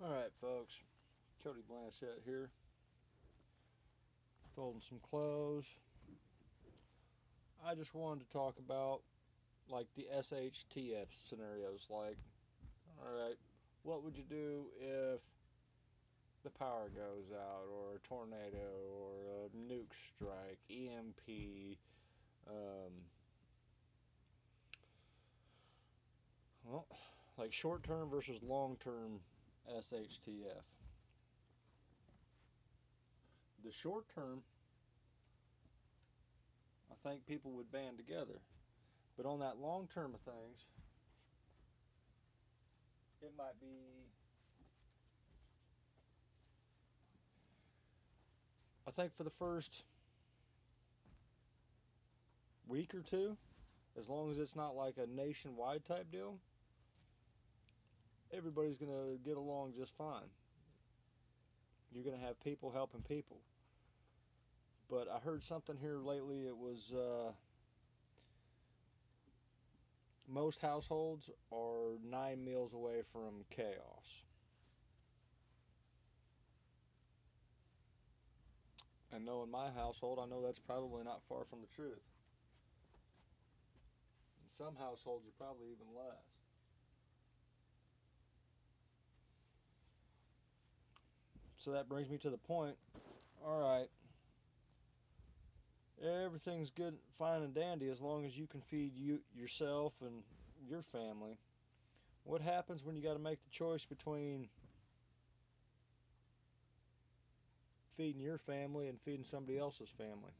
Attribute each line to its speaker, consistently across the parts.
Speaker 1: Alright, folks, Cody Blanchett here, folding some clothes. I just wanted to talk about like the shtf scenarios. Like, alright, what would you do if the power goes out, or a tornado, or a nuke strike, EMP? Um, well, like short term versus long term shtf. The short term, I think people would band together. But on that long term of things, it might be, I think for the first week or two, as long as it's not like a nationwide type deal, everybody's going to get along just fine. You're going to have people helping people. But I heard something here lately. It was most households are 9 meals away from chaos. And knowing my household, I know that's probably not far from the truth. In some households, are probably even less. So that brings me to the point. All right, everything's good, fine and dandy as long as you can feed yourself and your family. What happens when you got to make the choice between feeding your family and feeding somebody else's family,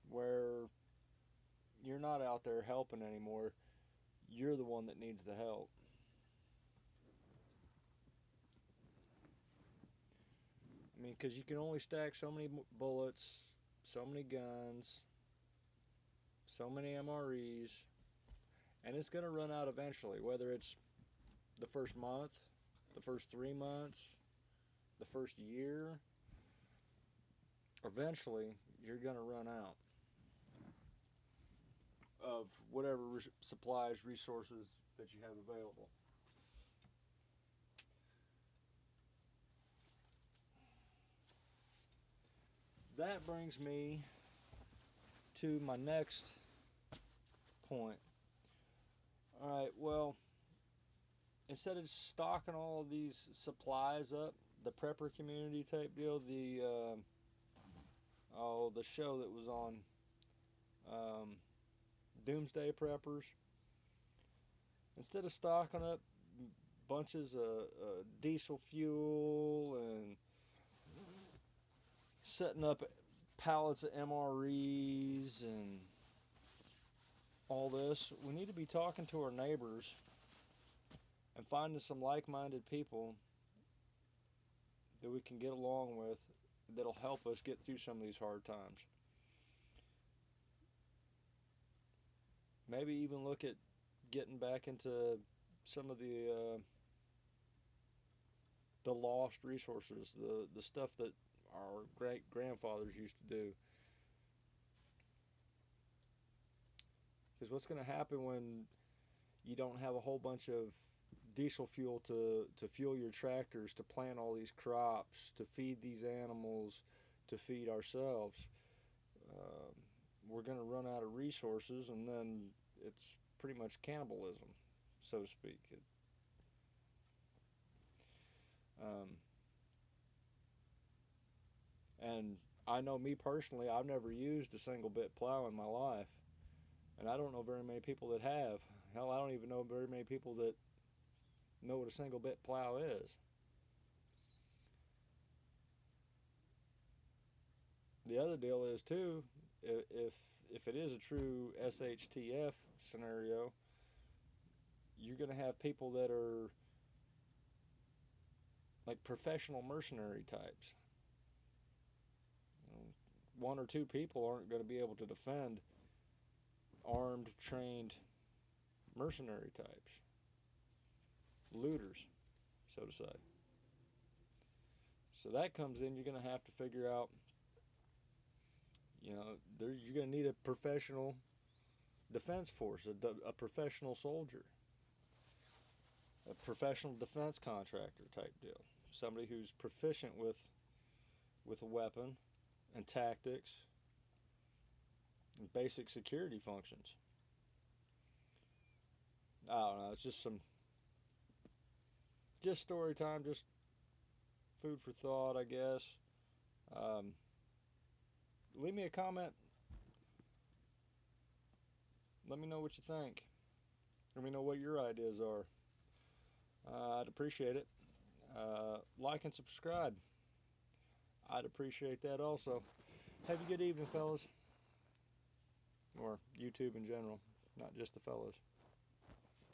Speaker 1: where you're not out there helping anymore? You're the one that needs the help. I mean, because you can only stack so many bullets, so many guns, so many MREs, and it's going to run out eventually, whether it's the first month, the first 3 months, the first year. Eventually, you're going to run out of whatever supplies, resources that you have available. That brings me to my next point. All right, well, instead of stocking all of these supplies up, the prepper community type deal, the show that was on, um, Doomsday Preppers, instead of stocking up bunches of diesel fuel and setting up pallets of MREs and all this, we need to be talking to our neighbors and finding some like-minded people that we can get along with, that'll help us get through some of these hard times. Maybe even look at getting back into some of the lost resources, the stuff that our great grandfathers used to do. Because what's going to happen when you don't have a whole bunch of diesel fuel to fuel your tractors, to plant all these crops, to feed these animals, to feed ourselves? We're going to run out of resources, and then it's pretty much cannibalism, so to speak. Um, and I know, me personally, I've never used a single bit plow in my life, and I don't know very many people that have. Hell, I don't even know very many people that know what a single bit plow is. The other deal is too, if it is a true shtf scenario, you're going to have people that are like professional mercenary types. You know, one or two people aren't going to be able to defend armed, trained mercenary types, looters, so to say. So that comes in. You're going to have to figure out, you're going to need a professional defense force, a professional soldier, professional defense contractor type deal. Somebody who's proficient with a weapon and tactics and basic security functions. I don't know. It's just story time, just food for thought, I guess. Leave me a comment. Let me know what you think. Let me know what your ideas are. I'd appreciate it. Like and subscribe. I'd appreciate that also. Have a good evening, fellas. Or YouTube in general, not just the fellas.